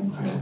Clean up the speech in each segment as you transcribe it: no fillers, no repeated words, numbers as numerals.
Okay.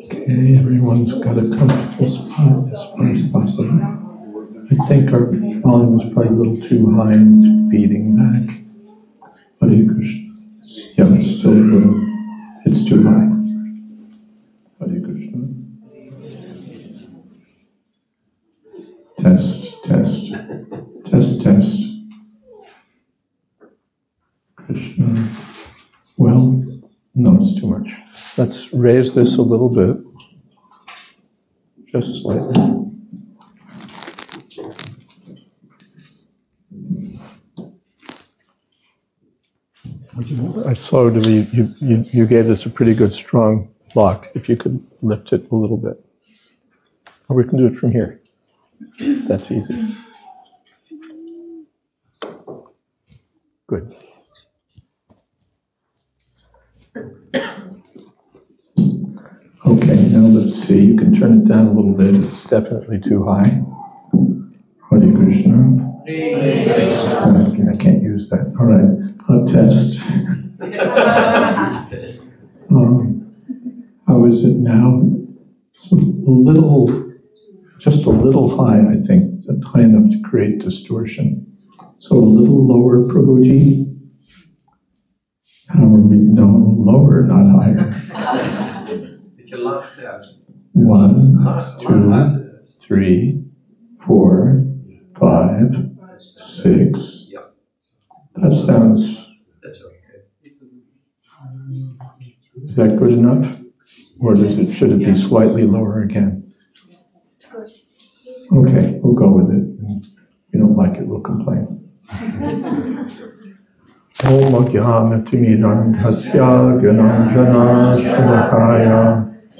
Okay, everyone's got a comfortable spot as far as possible. I think our volume was probably a little too high and it's feeding back. Hare Krishna. Yeah, it's still a little, it's too high. Hare Krishna. Test, test, test, test. Krishna. Well, no, it's too much. Let's raise this a little bit. Just slightly. I saw that you gave this a pretty good strong block. If you could lift it a little bit. Or we can do it from here. That's easy. Good. Okay, now let's see. You can turn it down a little bit. It's definitely too high. Hare Krishna. I can't use that. All right. Test. Test. How is it now? It's a little, just a little high, I think, high enough to create distortion. So a little lower, Prabhuji. How are we? No, lower, not higher. Beetje laag, ja. 1, 2, 3, 4, 5, 6. That sounds. That's okay. Is that good enough? Or should it be slightly lower again? Okay, we'll go with it. If you don't like it, we'll complain. Om Adhyanatimidam Hasya Gyananjana Shalakaya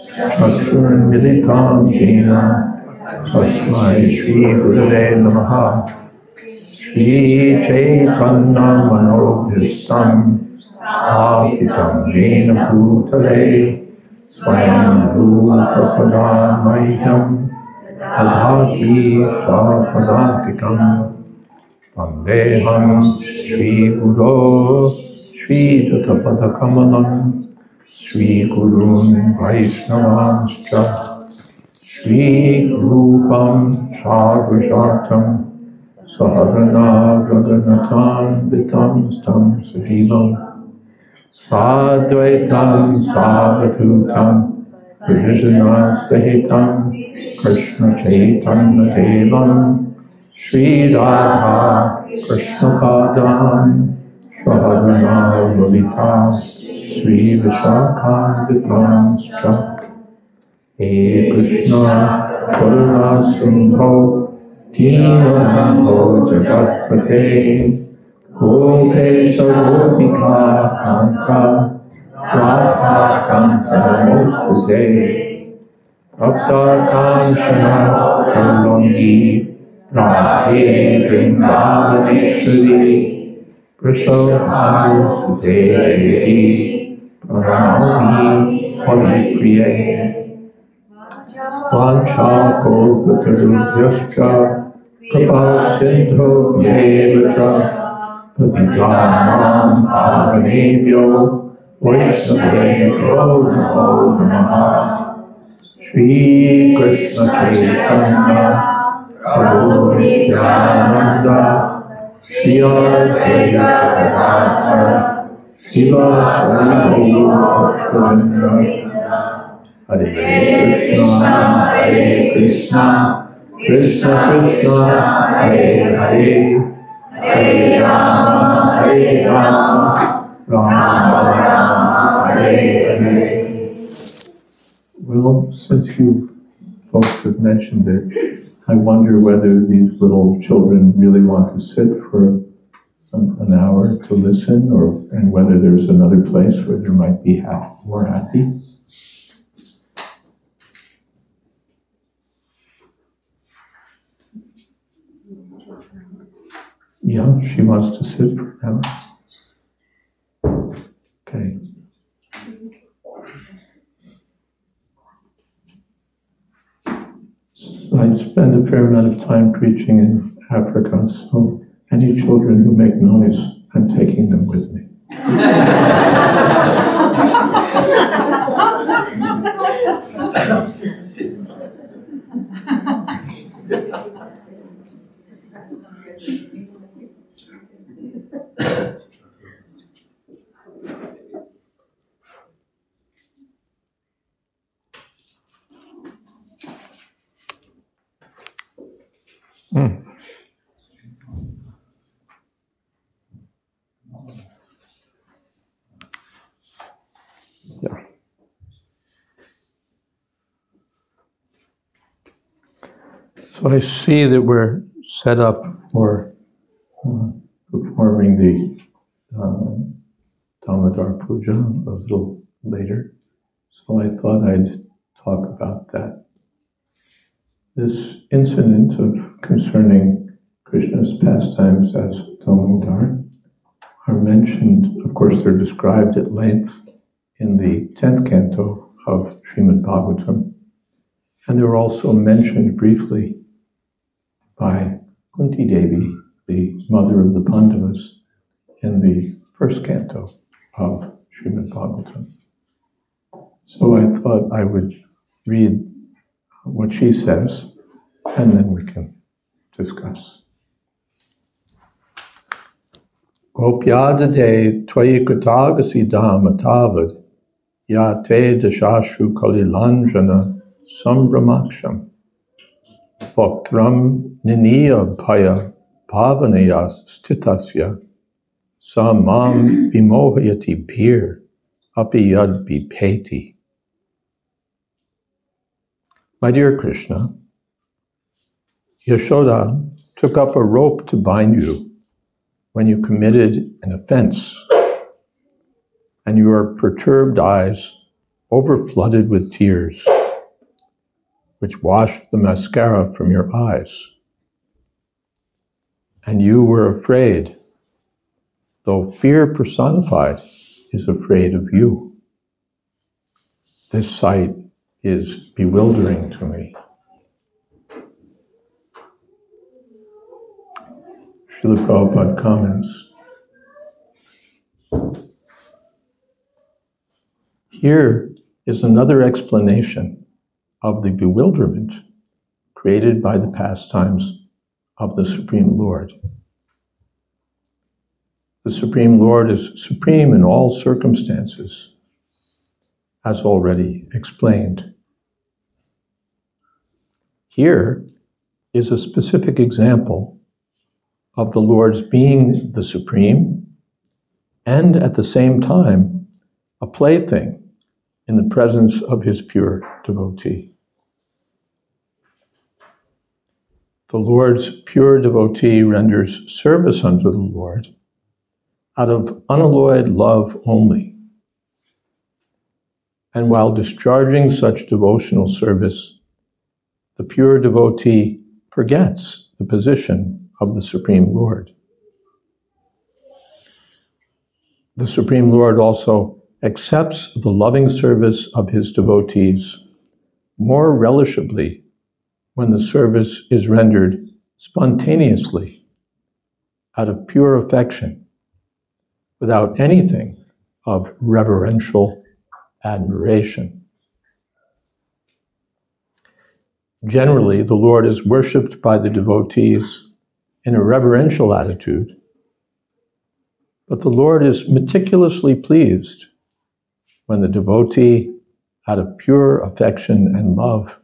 Chakshur Militam Jena Tasmai Shri Gurave Namaha Shri Chaitanya Manobhistam Sthapitam Jena Bhutale Swayam Rupa Mayam Adhati Sapadantikam Vandeham Shri Guru Shri Jatapadakamalam Shri Gurun Vaishnavanscha Shri Rupam Sarvashatam Saharana Radhanatam Vitam Stam Sajivam Sadvaitam Savatutam Vijana Sahitam Krishna Chaitanya Devam Shri Radha Krishna Padam Saharana Lalita Shri Vishakam Vidvanscha He Krishna Karuna Sindho Dinamho Jagatpate Gopesha Gopika Kanta Radha Kanta Mostade Bhakta Kanchana Kalongi Radhe Vrindavaneshwari Prasad Sudevaki Pranami Haripriye Vancha Kalpatarubhyascha Kripa Sindhu Yevacha Patitanam Pavanebhyo Vaishnavebhyo Namo Namaha Shri Krishna Chaitanya Prabhu Nityananda Shri Advaita Gadadhara Srivasadi Gaura Hare Krishna Krishna Krishna, Hare Hare, Hare Rama, Rama Rama, Hare Hare. Well, since you folks have mentioned it, I wonder whether these little children really want to sit for an hour to listen, and whether there's another place where there might be more happy. Yeah, she wants to sit for an hour. Okay. I spend a fair amount of time preaching in Africa, so any children who make noise, I'm taking them with me. Yeah. So I see that we're set up for performing the Damodara Puja a little later. So I thought I'd talk about that. This incident of concerning Krishna's pastimes as Damodara are mentioned, of course they're described at length in the 10th canto of Srimad Bhagavatam, and they were also mentioned briefly by Kunti Devi, the mother of the Pandavas, in the 1st canto of Srimad Bhagavatam. So I thought I would read what she says, and then we can discuss. Gopyadade tvayi kritagasi dhamatavad ya te dashashu kalilanjana sambramaksham voktram niniya bhaya bhavanaya stitasya samam vimohayati bhir api yad bipeti. My dear Krishna, Yashoda took up a rope to bind you when you committed an offense, and your perturbed eyes overflooded with tears, which washed the mascara from your eyes. And you were afraid, though fear personified is afraid of you. This sight is bewildering to me. Srila Prabhupada comments, here is another explanation of the bewilderment created by the pastimes of the Supreme Lord. The Supreme Lord is supreme in all circumstances, as already explained. Here is a specific example of the Lord's being the supreme and at the same time a plaything in the presence of his pure devotee. The Lord's pure devotee renders service unto the Lord out of unalloyed love only. And while discharging such devotional service, the pure devotee forgets the position of the Supreme Lord. The Supreme Lord also accepts the loving service of his devotees more relishably when the service is rendered spontaneously out of pure affection, without anything of reverential admiration. Generally, the Lord is worshipped by the devotees in a reverential attitude, but the Lord is meticulously pleased when the devotee, out of pure affection and love,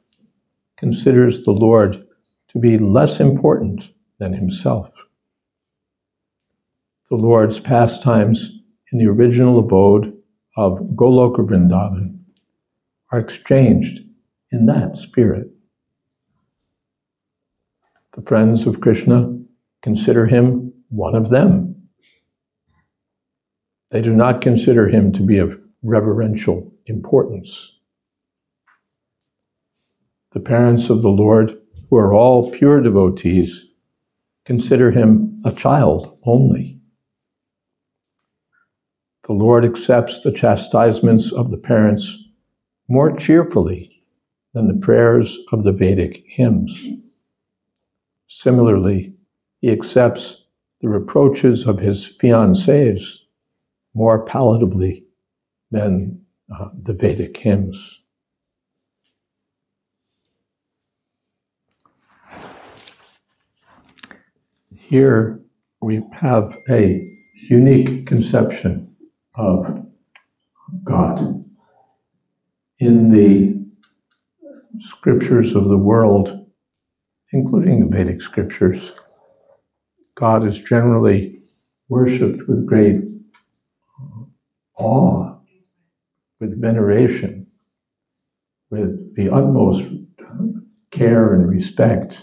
considers the Lord to be less important than himself. The Lord's pastimes in the original abode of Goloka Vrindavan are exchanged in that spirit. The friends of Krishna consider him one of them. They do not consider him to be of reverential importance. The parents of the Lord, who are all pure devotees, consider him a child only. The Lord accepts the chastisements of the parents more cheerfully than the prayers of the Vedic hymns. Similarly, he accepts the reproaches of his fiancées more palatably than the Vedic hymns. Here we have a unique conception of God. In the scriptures of the world, including the Vedic scriptures, God is generally worshipped with great awe, with veneration, with the utmost care and respect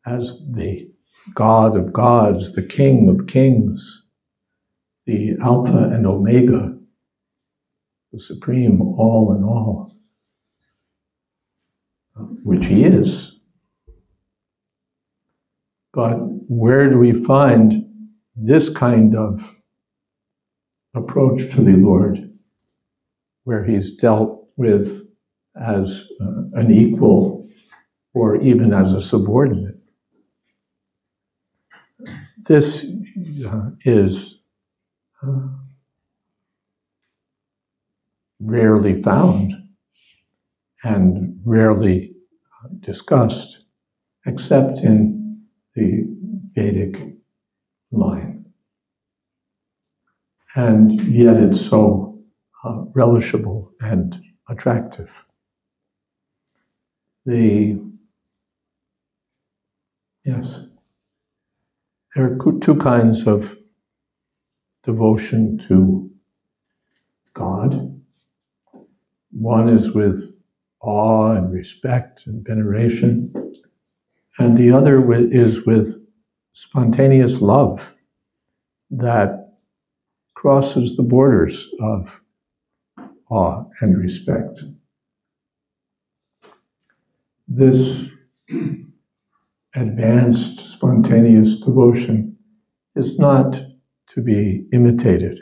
as the God of gods, the King of kings, the Alpha and Omega, the supreme all in all, which he is. But where do we find this kind of approach to the Lord, where he's dealt with as an equal or even as a subordinate? This is rarely found and rarely discussed, except in the Vedic line. And yet it's so relishable and attractive. There are two kinds of devotion to God. One is with awe and respect and veneration, and the other is with spontaneous love that crosses the borders of awe and respect. This advanced, spontaneous devotion is not to be imitated.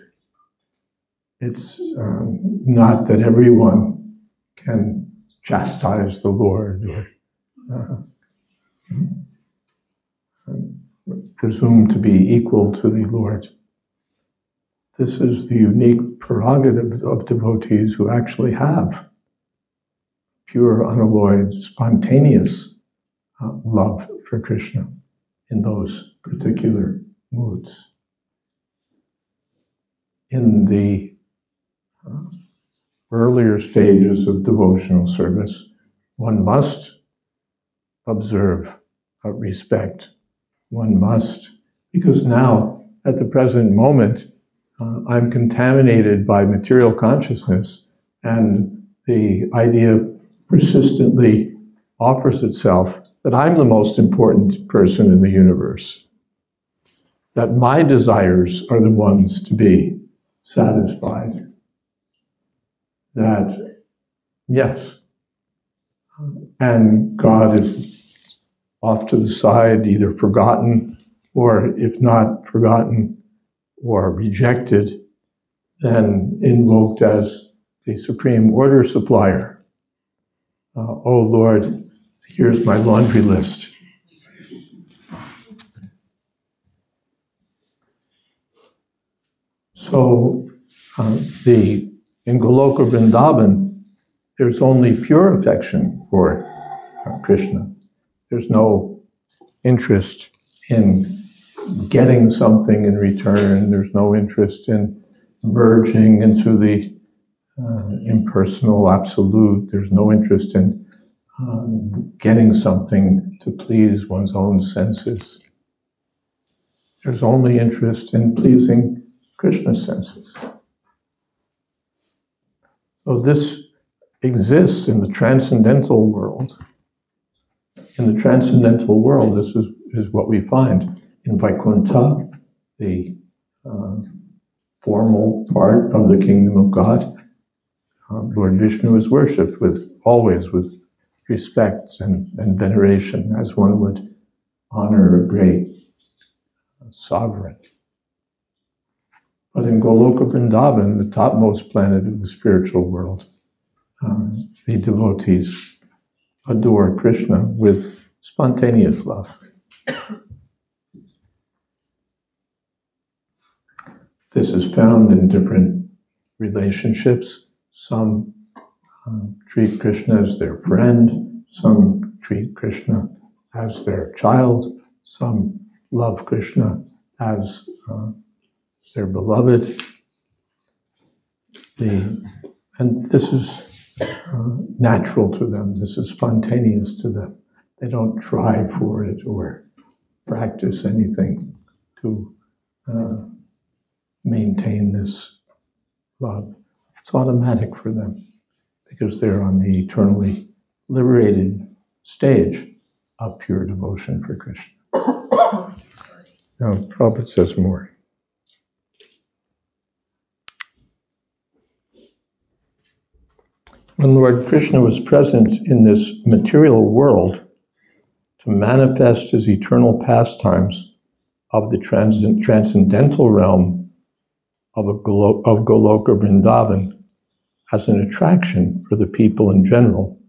It's not that everyone can chastise the Lord or presume to be equal to the Lord. This is the unique prerogative of devotees who actually have pure, unalloyed, spontaneous love for Krishna in those particular moods. In the earlier stages of devotional service, one must observe respect. One must, because now, at the present moment, I'm contaminated by material consciousness, and the idea persistently offers itself that I'm the most important person in the universe, that my desires are the ones to be satisfied, that, yes, and God is off to the side, either forgotten, or if not forgotten or rejected, then invoked as the supreme order supplier. Oh Lord, here's my laundry list. So in Goloka Vrindavan, there's only pure affection for Krishna. There's no interest in getting something in return. There's no interest in merging into the impersonal absolute. There's no interest in getting something to please one's own senses. There's only interest in pleasing Krishna's senses. So this exists in the transcendental world. In the transcendental world, this is what we find. In Vaikuntha, the formal part of the kingdom of God, Lord Vishnu is worshipped always with respect and veneration, as one would honor a great sovereign. But in Goloka Vrindavan, the topmost planet of the spiritual world, the devotees adore Krishna with spontaneous love. This is found in different relationships. Some treat Krishna as their friend, some treat Krishna as their child, some love Krishna as their beloved. And this is natural to them, this is spontaneous to them. They don't try for it or practice anything to maintain this love. It's automatic for them because they're on the eternally liberated stage of pure devotion for Krishna. Now, Prabhupada says more. When Lord Krishna was present in this material world to manifest his eternal pastimes of the transcendental realm of Goloka Vrindavan as an attraction for the people in general,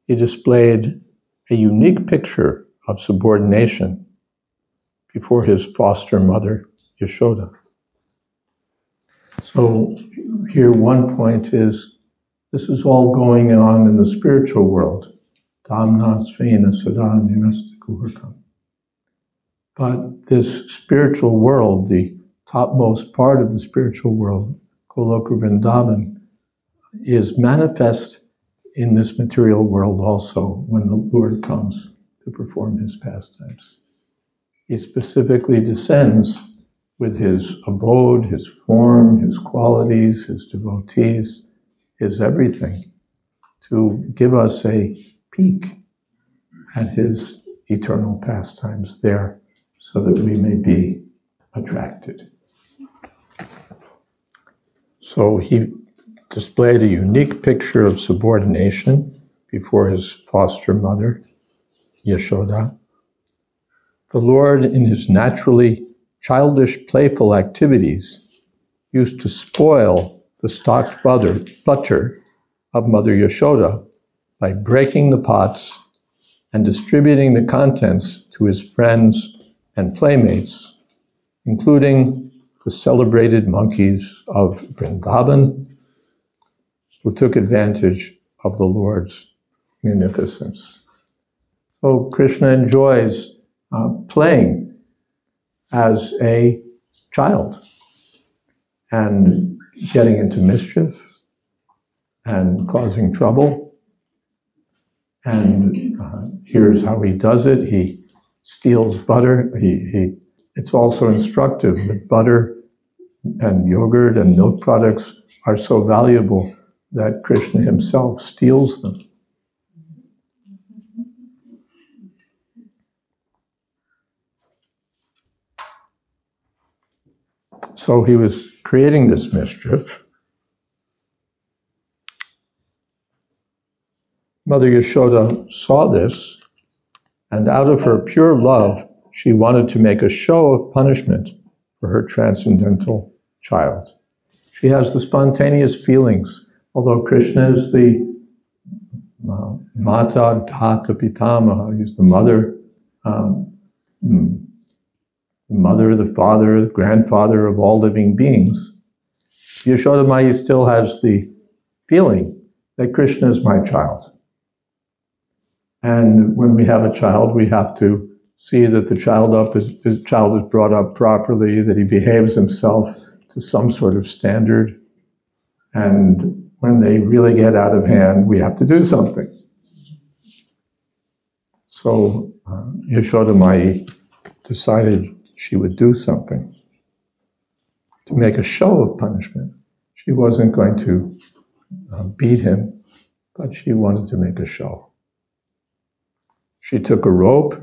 he displayed a unique picture of subordination before his foster mother, Yashoda. So here one point is, this is all going on in the spiritual world. Damna svena sada nirasta kuhakam. But this spiritual world, the topmost part of the spiritual world, Goloka Vrindavan, is manifest in this material world also when the Lord comes to perform his pastimes. He specifically descends with his abode, his form, his qualities, his devotees, his everything, to give us a peek at his eternal pastimes there so that we may be attracted. So he displayed a unique picture of subordination before his foster mother, Yashoda. The Lord, in his naturally childish, playful activities, used to spoil the stocked butter of Mother Yashoda by breaking the pots and distributing the contents to his friends and playmates, including the celebrated monkeys of Vrindavan, who took advantage of the Lord's munificence. So Krishna enjoys playing as a child and getting into mischief and causing trouble. And here's how he does it. He steals butter. It's also instructive that butter and yogurt and milk products are so valuable that Krishna himself steals them. So he was creating this mischief. Mother Yashoda saw this, and out of her pure love, she wanted to make a show of punishment for her transcendental child. She has the spontaneous feelings, although Krishna is the Mata Dhata Pitamaha, he's the mother, the father, the grandfather of all living beings. Yashoda Mai still has the feeling that Krishna is my child. And when we have a child, we have to see that the child is brought up properly, that he behaves himself to some sort of standard. And when they really get out of hand, we have to do something. So Yashoda Mai decided she would do something to make a show of punishment. She wasn't going to beat him, but she wanted to make a show. She took a rope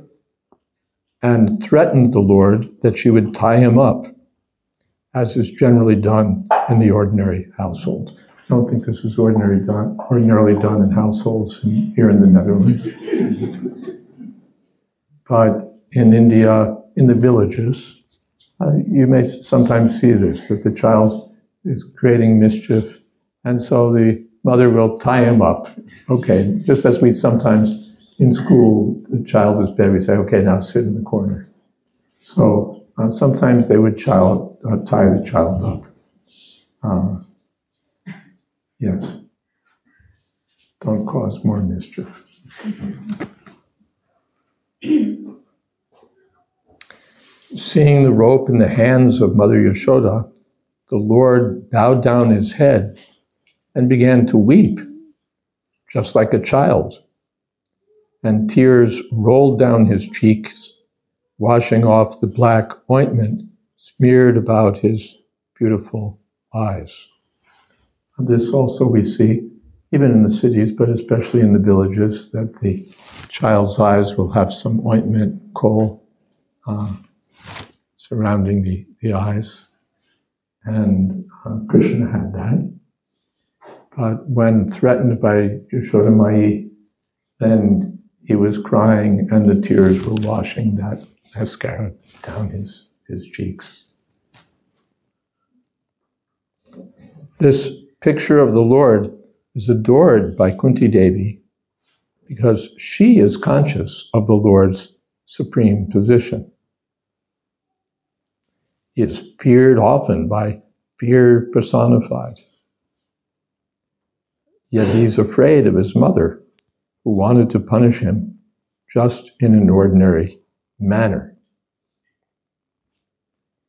and threatened the Lord that she would tie him up, as is generally done in the ordinary household. I don't think this is ordinarily done in households here in the Netherlands. But in India, in the villages, you may sometimes see this, that the child is creating mischief, and so the mother will tie him up. Okay, just as we sometimes in school, the child is bad, we say, okay, now sit in the corner. So sometimes they would tie the child up. Yes, don't cause more mischief. Seeing the rope in the hands of Mother Yashoda, the Lord bowed down his head and began to weep, just like a child. And tears rolled down his cheeks, washing off the black ointment smeared about his beautiful eyes. This also we see, even in the cities, but especially in the villages, that the child's eyes will have some ointment, kohl, surrounding the eyes. And Krishna had that. But when threatened by Yashoda Mai, then he was crying and the tears were washing that mascara down his cheeks. This picture of the Lord is adored by Kunti Devi because she is conscious of the Lord's supreme position. He is feared often by fear personified. Yet he's afraid of his mother, who wanted to punish him just in an ordinary manner.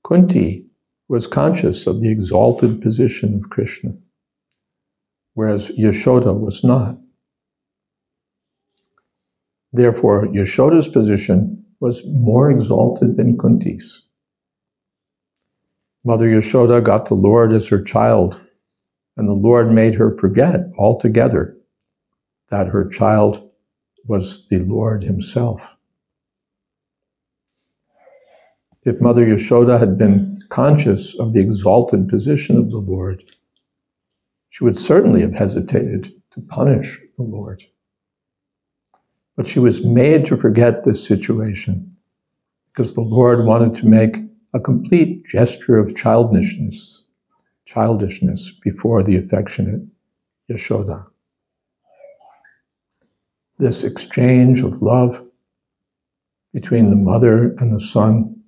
Kunti was conscious of the exalted position of Krishna, whereas Yashoda was not. Therefore, Yashoda's position was more exalted than Kunti's. Mother Yashoda got the Lord as her child, and the Lord made her forget altogether that her child was the Lord himself. If Mother Yashoda had been conscious of the exalted position of the Lord, she would certainly have hesitated to punish the Lord. But she was made to forget this situation because the Lord wanted to make a complete gesture of childishness before the affectionate Yashoda. This exchange of love between the mother and the son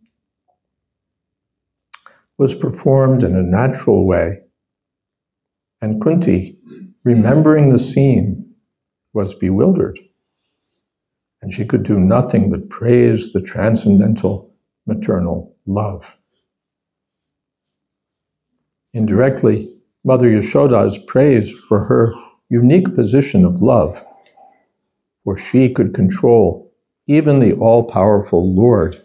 was performed in a natural way, and Kunti, remembering the scene, was bewildered, and she could do nothing but praise the transcendental maternal love. Indirectly, Mother Yashoda is praised for her unique position of love, for she could control even the all-powerful Lord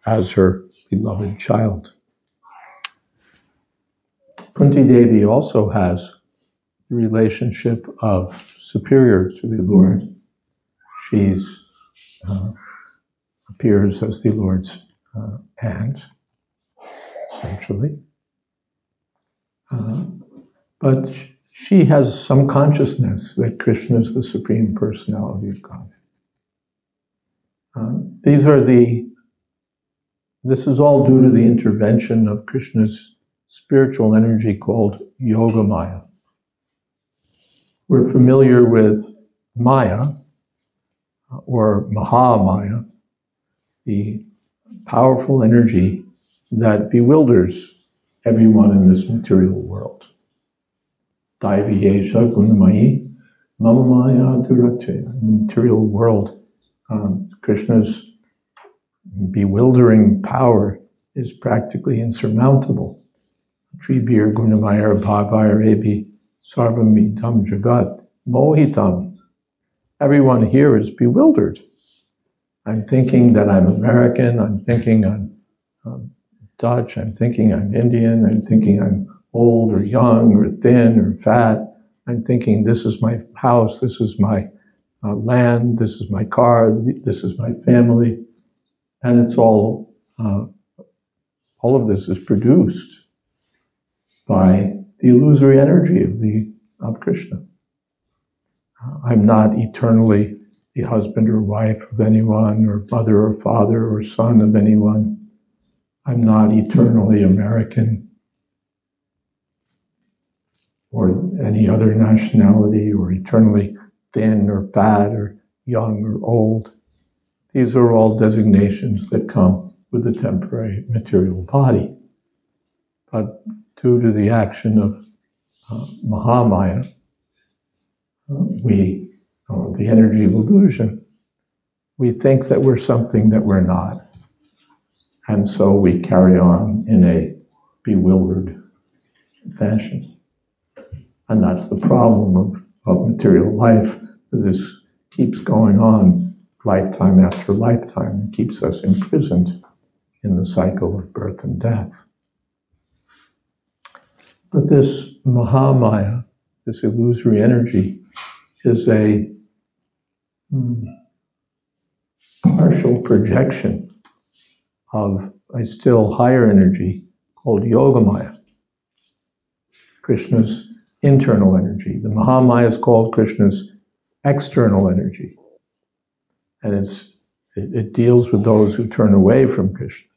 as her beloved child. Kunti Devi also has the relationship of superior to the Lord. She appears as the Lord's aunt, essentially. But she has some consciousness that Krishna is the Supreme Personality of God. This is all due to the intervention of Krishna's spiritual energy called Yoga Maya. We're familiar with Maya, or Mahamaya, the powerful energy that bewilders everyone in this material world. Daivi Esha Gunamayi Mamamaya Durache. In the material world, Krishna's bewildering power is practically insurmountable. Tribir Gunamaya Bhavaya Ebi Sarvamidam Jagat Mohitam. Everyone here is bewildered I'm thinking that I'm American, I'm thinking I'm Dutch, I'm thinking I'm Indian, I'm thinking I'm old or young or thin or fat. I'm thinking this is my house, this is my land, this is my car, this is my family. And it's all of this is produced by the illusory energy of Krishna. I'm not eternally the husband or wife of anyone, or mother or father or son of anyone. I'm not eternally American or any other nationality, or eternally thin or fat or young or old. These are all designations that come with the temporary material body. But due to the action of Mahamaya, the energy of illusion, we think that we're something that we're not. And so we carry on in a bewildered fashion. And that's the problem of material life. This keeps going on lifetime after lifetime and keeps us imprisoned in the cycle of birth and death. But this Mahamaya, this illusory energy, is a partial projection of a still higher energy called Yogamaya, Krishna's internal energy. The Mahamaya is called Krishna's external energy. And it deals with those who turn away from Krishna.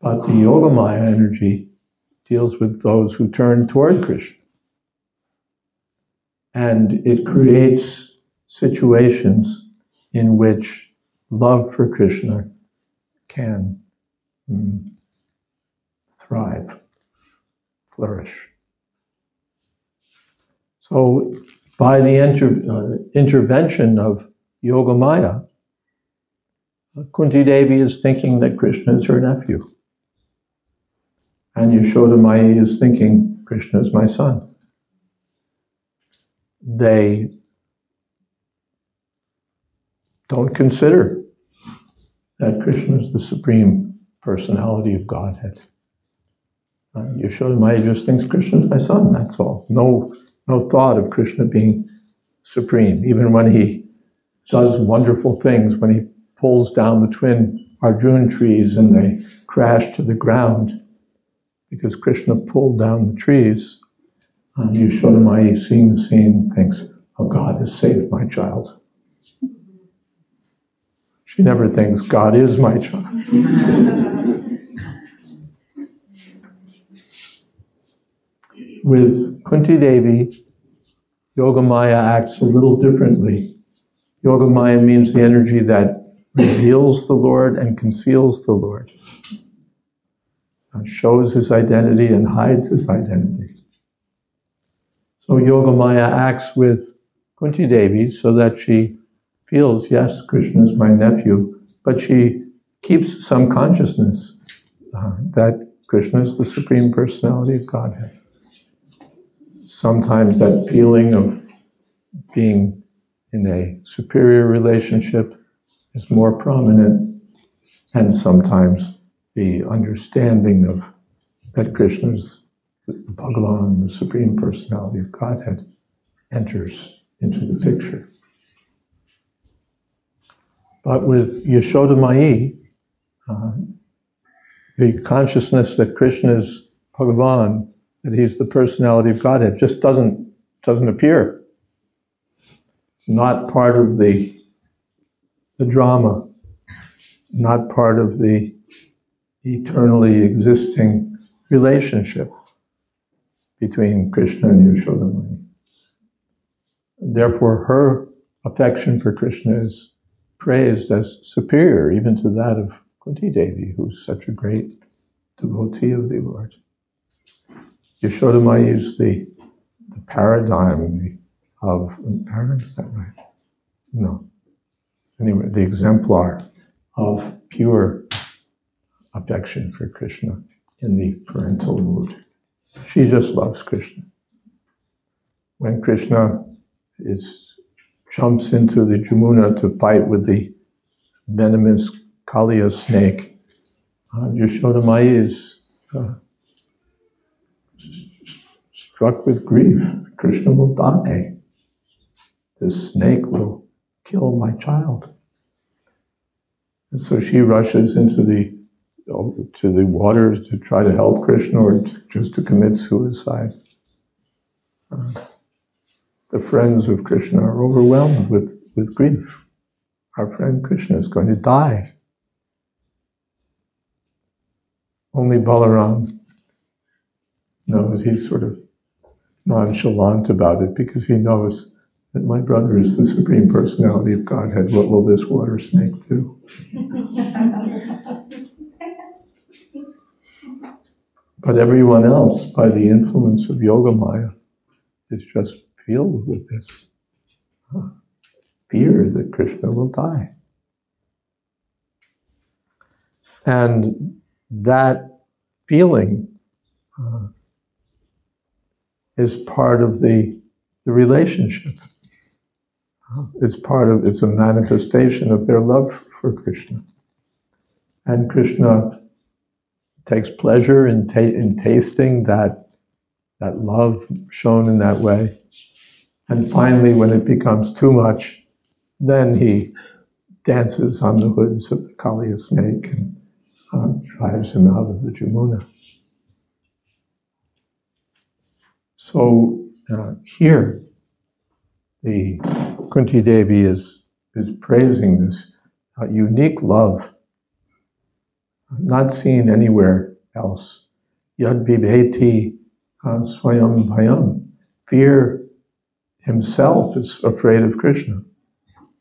But the Yogamaya energy deals with those who turn toward Krishna. And it creates situations in which love for Krishna can thrive, flourish. So by the intervention of Yogamaya, Kunti Devi is thinking that Krishna is her nephew. And Yashoda Mai is thinking Krishna is my son. They don't consider that Krishna is the supreme personality of Godhead. Yashoda Mai just thinks Krishna is my son, that's all. No thought of Krishna being supreme. Even when he does wonderful things, when he pulls down the twin Arjuna trees and they crash to the ground, because Krishna pulled down the trees, Yashoda Mai, seeing the scene, thinks, oh, God has saved my child. She never thinks, God is my child. With Kunti Devi, Yogamaya acts a little differently. Yogamaya means the energy that reveals the Lord and conceals the Lord. Shows his identity and hides his identity. So Yogamaya acts with Kunti Devi so that she feels, yes, Krishna is my nephew, but she keeps some consciousness that Krishna is the Supreme Personality of Godhead. Sometimes that feeling of being in a superior relationship is more prominent, and sometimes the understanding of that Krishna is Bhagavan, the Supreme Personality of Godhead, enters into the picture. But with Yashoda Mai, the consciousness that Krishna is Bhagavan, that he's the personality of Godhead, just doesn't appear. It's not part of the drama, not part of the eternally existing relationship between Krishna and Yashoda Mai. Therefore, her affection for Krishna is praised as superior even to that of Kunti Devi, who's such a great devotee of the Lord. Yashoda Mai is the paradigm paradigm, is that right? No. Anyway, the exemplar of pure affection for Krishna in the parental mood. She just loves Krishna. When Krishna jumps into the Jamuna to fight with the venomous Kaliya snake, Yashoda Mai is struck with grief. Krishna will die. This snake will kill my child. And so she rushes into the waters to try to help Krishna or just to commit suicide. The friends of Krishna are overwhelmed with grief. Our friend Krishna is going to die. Only Balaram knows, he's sort of nonchalant about it because he knows that my brother is the Supreme Personality of Godhead. What will this water snake do? But everyone else, by the influence of Yogamaya, is just filled with this fear that Krishna will die. And that feeling is part of the relationship. It's a manifestation of their love for Krishna. And Krishna takes pleasure in tasting that love shown in that way. And finally, when it becomes too much, then he dances on the hoods of the Kaliya snake and drives him out of the Jamuna. So here, the Kunti Devi is praising this unique love, not seen anywhere else. Yad vibheti swayam bhayam. Fear himself is afraid of Krishna.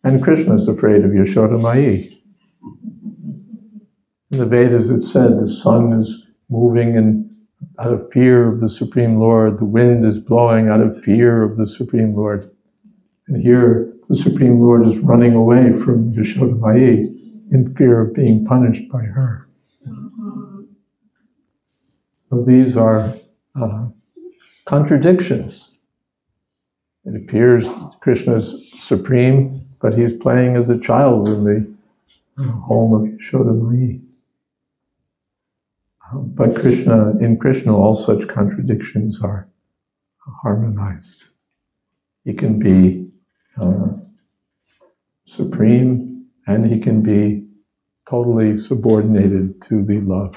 And Krishna is afraid of Yashoda Mai. In the Vedas it said the sun is moving out of fear of the Supreme Lord. The wind is blowing out of fear of the Supreme Lord. And here the Supreme Lord is running away from Yashoda Mai in fear of being punished by her. So these are contradictions. It appears Krishna is supreme, but he's playing as a child in the home of Yashoda Mai. But in Krishna, all such contradictions are harmonized. He can be supreme, and he can be totally subordinated to the love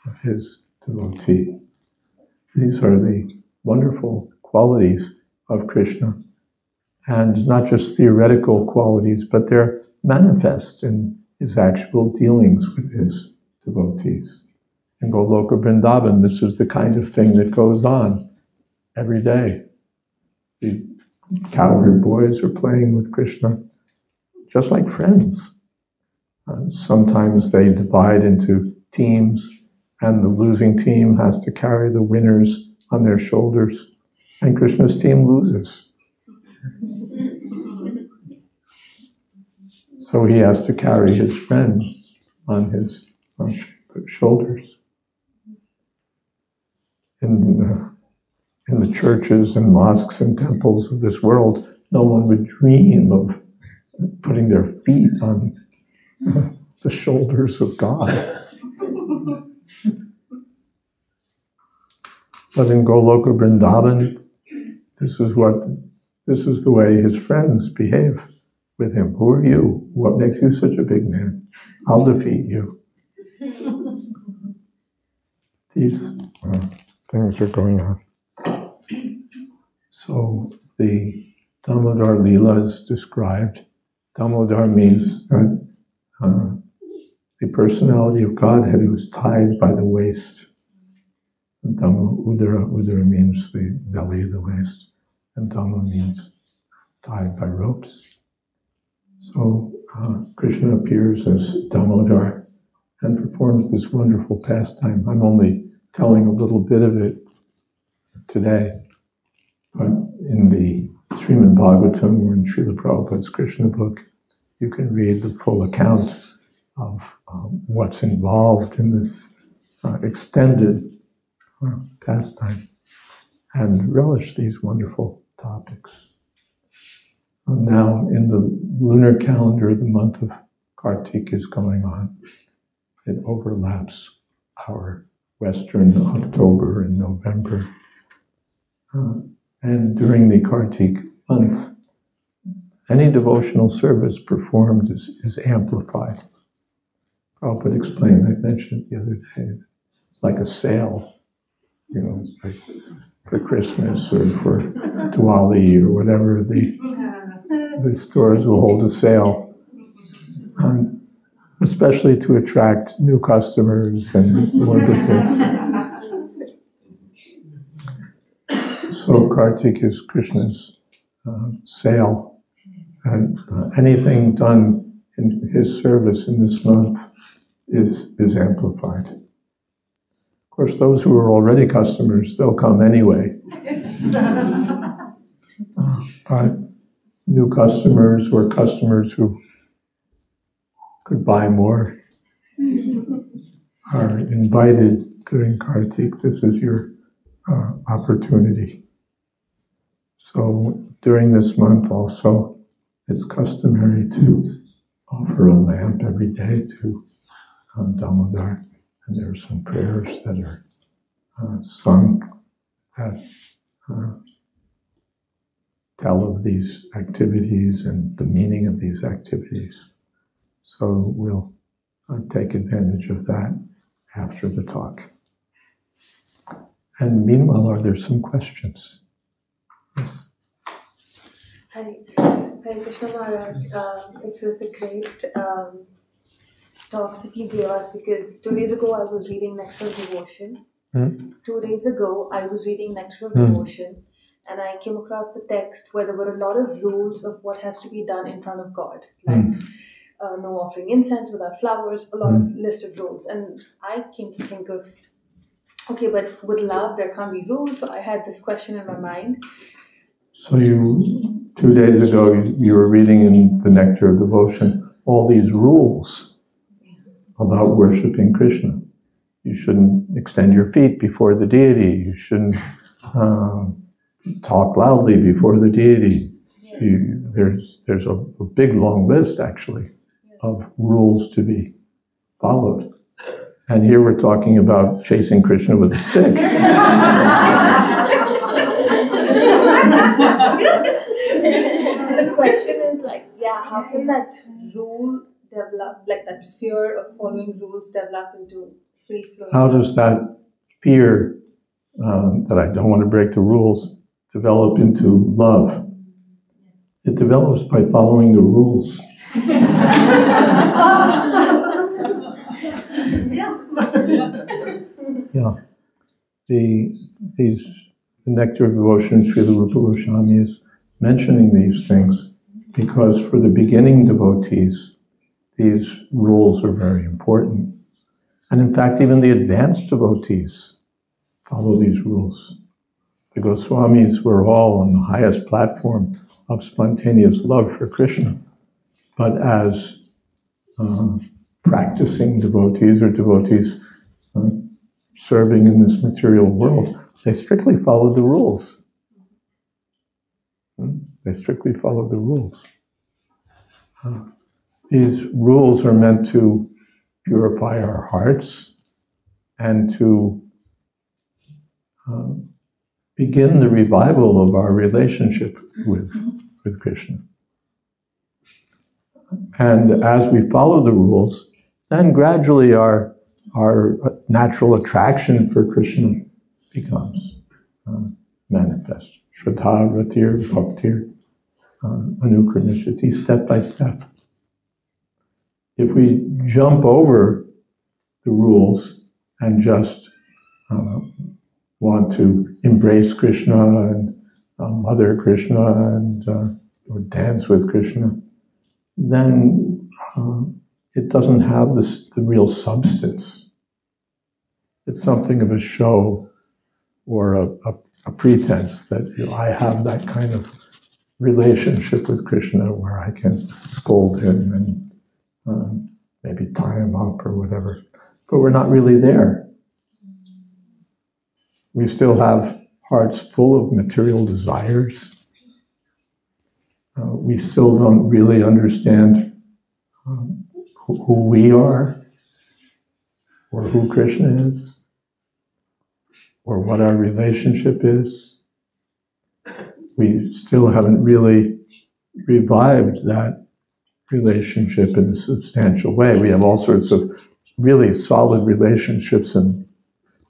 of his devotee. These are the wonderful qualities of Krishna, and not just theoretical qualities, but they're manifest in his actual dealings with his devotees. In Goloka Vrindavan, this is the kind of thing that goes on every day. The cowherd boys are playing with Krishna just like friends. Sometimes they divide into teams, and the losing team has to carry the winners on their shoulders, and Krishna's team loses. So he has to carry his friends on his shoulders. In the churches and mosques and temples of this world, no one would dream of putting their feet on the shoulders of God. But in Goloka Vrindavan, this is the way his friends behave with him. Who are you? What makes you such a big man? I'll defeat you. These things are going on. So the Damodar Leela is described. Damodar means the personality of Godhead who is tied by the waist. And Udara means the belly of the waist. And Dhamma means tied by ropes. So Krishna appears as Damodar and performs this wonderful pastime. I'm only telling a little bit of it today, but in the Srimad Bhagavatam or in Srila Prabhupada's Krishna book, you can read the full account of what's involved in this extended pastime and relish these wonderful topics. Now, in the lunar calendar, the month of Kartik is going on. It overlaps our Western October and November. And during the Kartik month, any devotional service performed is amplified. Prabhupada explained, I mentioned it the other day, it's like a sale, you know, like for Christmas or for Diwali or whatever, the stores will hold a sale, especially to attract new customers and more business. So Kartik is Krishna's sale. And anything done in his service in this month is amplified. Of course, those who are already customers, they'll come anyway. But new customers or customers who could buy more are invited during Kartik. This is your opportunity. So during this month also, it's customary to offer a lamp every day to Damodara, and there are some prayers that are sung that tell of these activities and the meaning of these activities. So we'll take advantage of that after the talk. And meanwhile, are there some questions? Yes. Hi, Hare Krishna Maharaj. It was a great talk that you gave us, because 2 days ago I was reading Nectar of Devotion. 2 days ago I was reading Nectar of Devotion, and I came across the text where there were a lot of rules of what has to be done in front of God, like no offering incense without flowers, a lot of list of rules. And I came to think of, okay, but with love there can't be rules. So I had this question in my mind. So 2 days ago, you were reading in the Nectar of Devotion all these rules about worshiping Krishna. You shouldn't extend your feet before the deity. You shouldn't talk loudly before the deity. There's a big long list, actually, of rules to be followed. And here we're talking about chasing Krishna with a stick. So the question is like, how can that rule develop, like that fear of following rules develop into free-flowing? How does that fear that I don't want to break the rules develop into love? It develops by following the rules. Yeah. The Nectar of Devotion, Srila Rupa Goswami is mentioning these things because for the beginning devotees, these rules are very important. And in fact, even the advanced devotees follow these rules. The Goswamis were all on the highest platform of spontaneous love for Krishna. But as practicing devotees or devotees serving in this material world, they strictly followed the rules. They strictly followed the rules. These rules are meant to purify our hearts and to begin the revival of our relationship with Krishna. And as we follow the rules, then gradually our natural attraction for Krishna becomes manifest. Shraddha, Ratir, Bhaktir, Anukramishati, step by step. If we jump over the rules and just want to embrace Krishna and mother Krishna and or dance with Krishna, then it doesn't have the real substance. It's something of a show or a pretense that I have that kind of relationship with Krishna where I can scold him and maybe tie him up or whatever. But we're not really there. We still have hearts full of material desires. We still don't really understand who we are, or who Krishna is, or what our relationship is. We still haven't really revived that relationship in a substantial way. We have all sorts of really solid relationships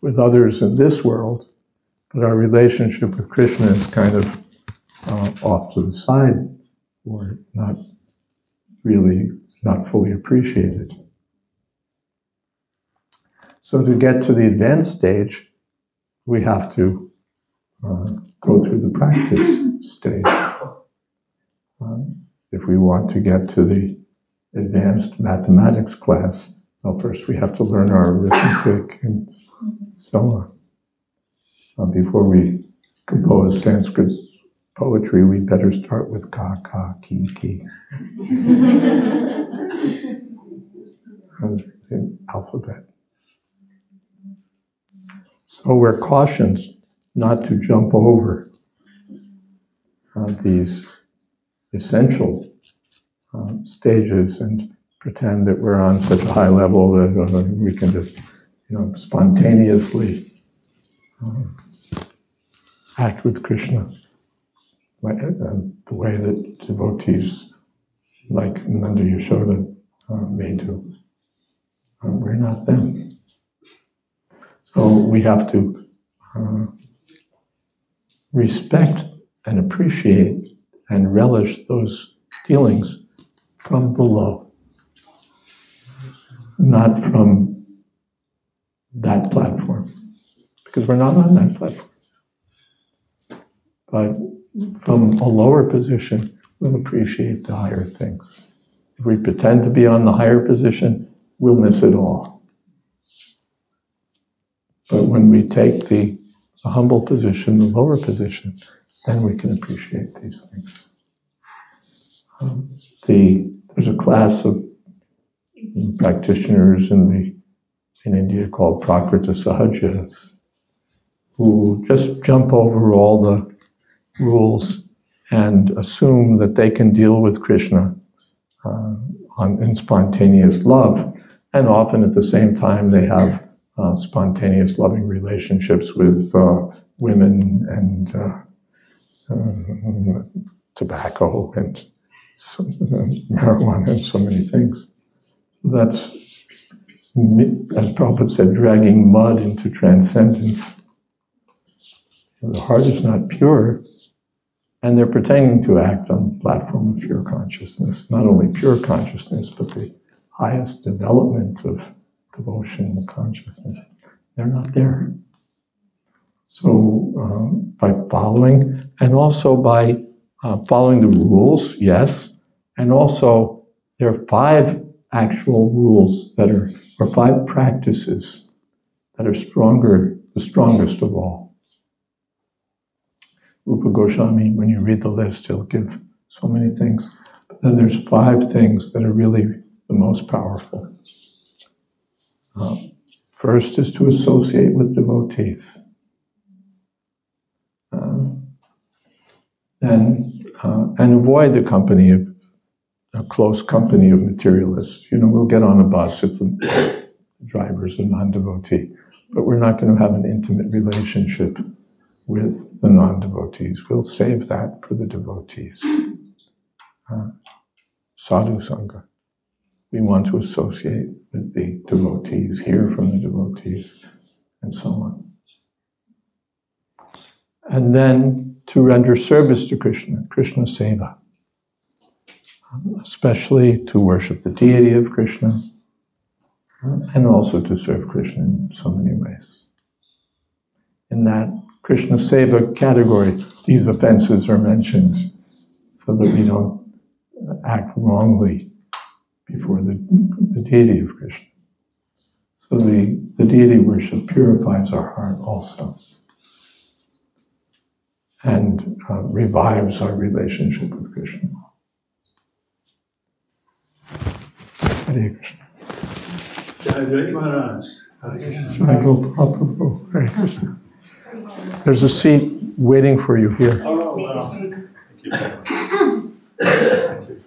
with others in this world, but our relationship with Krishna is kind of off to the side, or not fully appreciated. So to get to the advanced stage, we have to go through the practice stage. If we want to get to the advanced mathematics class, well, first we have to learn our arithmetic and so on. Before we compose Sanskrit poetry, we better start with ka, ka, ki, ki. The alphabet. So we're cautioned not to jump over these essential stages and pretend that we're on such a high level that we can just, spontaneously act with Krishna the way that devotees like Nanda Yashoda may do. We're not them. So we have to respect and appreciate and relish those feelings from below, not from that platform, because we're not on that platform. But from a lower position, we'll appreciate the higher things. If we pretend to be on the higher position, we'll miss it all. But when we take the humble position, the lower position, then we can appreciate these things. There's a class of practitioners in India called Prakrita Sahajas, who just jump over all the rules and assume that they can deal with Krishna in spontaneous love, and often at the same time they have spontaneous loving relationships with women and tobacco and marijuana and so many things. So that's, as Prabhupada said, dragging mud into transcendence. The heart is not pure, and they're pretending to act on the platform of pure consciousness. Not only pure consciousness, but the highest development of devotion and consciousness. They're not there. So by following, and also by following the rules, yes, and also there are 5 actual rules that are, or 5 practices that are the strongest of all. Rupa Goswami, when you read the list, he'll give so many things. But then there's 5 things that are really the most powerful. First is to associate with devotees. And avoid the company of a close company of materialists. We'll get on a bus if the driver's a non-devotee, but we're not going to have an intimate relationship with the non-devotees. We'll save that for the devotees. Sadhu Sangha. We want to associate with the devotees, hear from the devotees, and so on. And then to render service to Krishna, Krishna Seva, especially to worship the deity of Krishna, and also to serve Krishna in so many ways. In that Krishna Seva category, these offenses are mentioned so that we don't act wrongly before the deity of Krishna. So the deity worship purifies our heart also, and revives our relationship with Krishna. Hare Krishna. Jayadvaita Maharaj. Jai Prabhu. Hare Krishna. There's a seat waiting for you here. Oh, wow. Thank you. Thank you.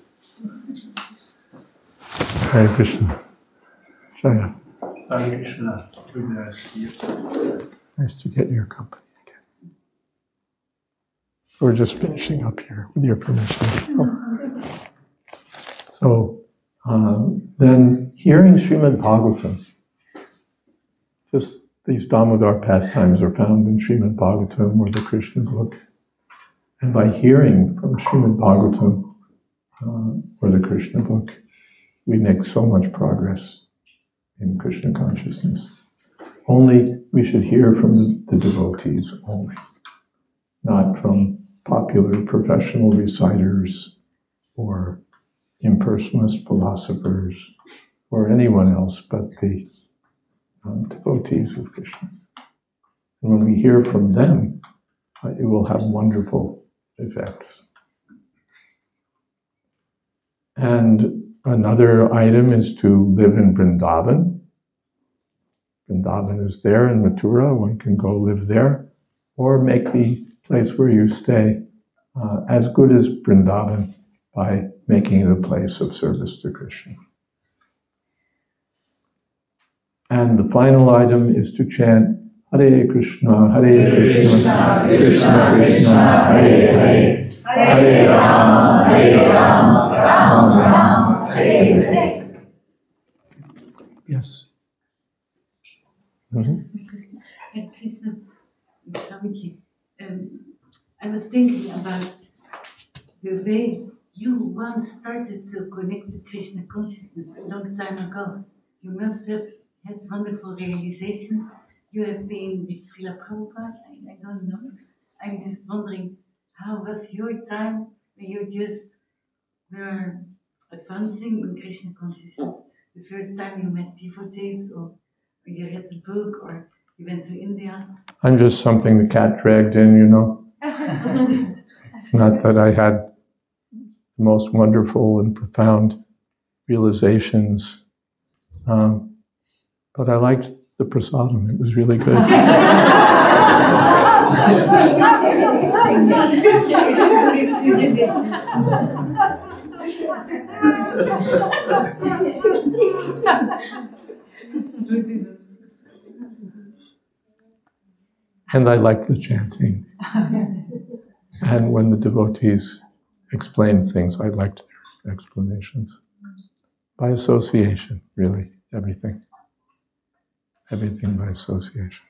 Hare Krishna. Jaya. Hare Krishna. Good to see you. Nice to get your company again. We're just finishing up here, with your permission. So, then hearing Srimad Bhagavatam, just these Damodara pastimes are found in Srimad Bhagavatam or the Krishna book. And by hearing from Srimad Bhagavatam or the Krishna book, we make so much progress in Krishna consciousness. Only we should hear from the devotees only, not from popular professional reciters or impersonalist philosophers or anyone else but the devotees of Krishna. And when we hear from them, it will have wonderful effects. And another item is to live in Vrindavan. Vrindavan is there in Mathura. One can go live there, or make the place where you stay as good as Vrindavan by making it a place of service to Krishna. And the final item is to chant Hare Krishna, Hare Krishna, Krishna Krishna, Hare Hare, Hare Rama, Hare Rama, Rama Rama, Hare Hare. Yes. Hare Krishna, Swamiji. I was thinking about the way you once started to connect to Krishna consciousness a long time ago. You must have had wonderful realizations. You have been with Srila Prabhupada, I don't know. I'm just wondering, how was your time when you just were advancing in Krishna consciousness? The first time you met devotees, or you read a book, or you went to India? I'm just something the cat dragged in, you know. It's not that I had the most wonderful and profound realizations, but I liked the prasadam. It was really good. And I liked the chanting. And when the devotees explained things, I liked their explanations. By association, really, everything. Everything by association.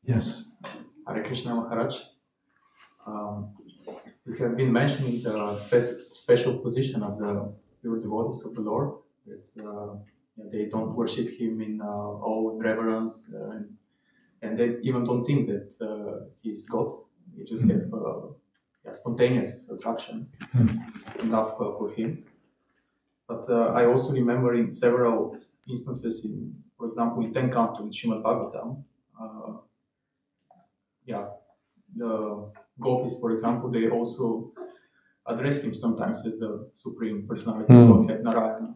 Yes? Hare Krishna Maharaj. You have been mentioning the special position of the pure devotees of the Lord, that they don't worship Him in all reverence, and they even don't think that He's God. They just have spontaneous attraction and love for Him. But I also remember in several instances, for example, in 10 canto in Srimad Bhagavatam, the gopis, for example, they also address Him sometimes as the Supreme Personality of Godhead, Narayana.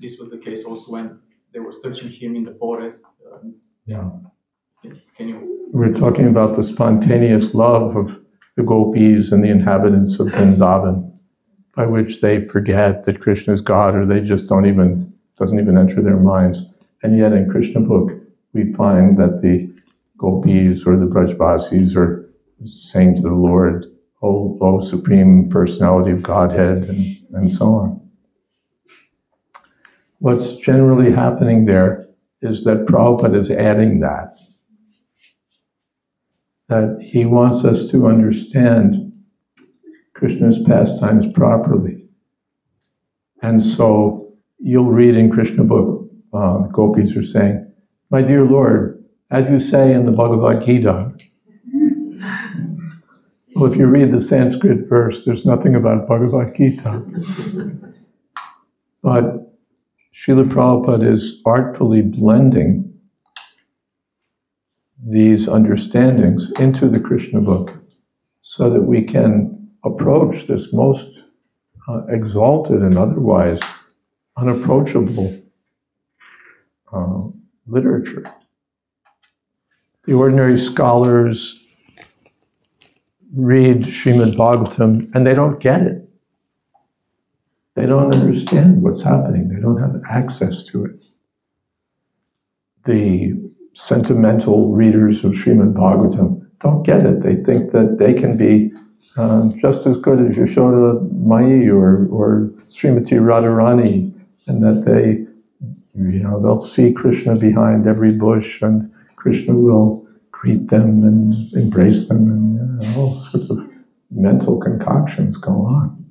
This was the case also when they were searching Him in the forest. Can you? We're talking about the spontaneous love of the gopis and the inhabitants of Vrindavan, by which they forget that Krishna is God, or they just doesn't even enter their minds. And yet in Krishna book, we find that the gopis or the Brajvasis are saying to the Lord, O Supreme Personality of Godhead, and so on. What's generally happening there is that Prabhupada is adding that he wants us to understand Krishna's pastimes properly. And so you'll read in Krishna book, gopis are saying, my dear Lord, as you say in the Bhagavad Gita. Well, if you read the Sanskrit verse, there's nothing about Bhagavad Gita. But Srila Prabhupada is artfully blending these understandings into the Krishna book so that we can approach this most exalted and otherwise unapproachable literature. The ordinary scholars read Srimad Bhagavatam and they don't get it. They don't understand what's happening. They don't have access to it. The sentimental readers of Srimad Bhagavatam don't get it. They think that they can be just as good as Yashoda Mai or Srimati Radharani, and that they'll see Krishna behind every bush, and Krishna will greet them and embrace them, and all sorts of mental concoctions go on.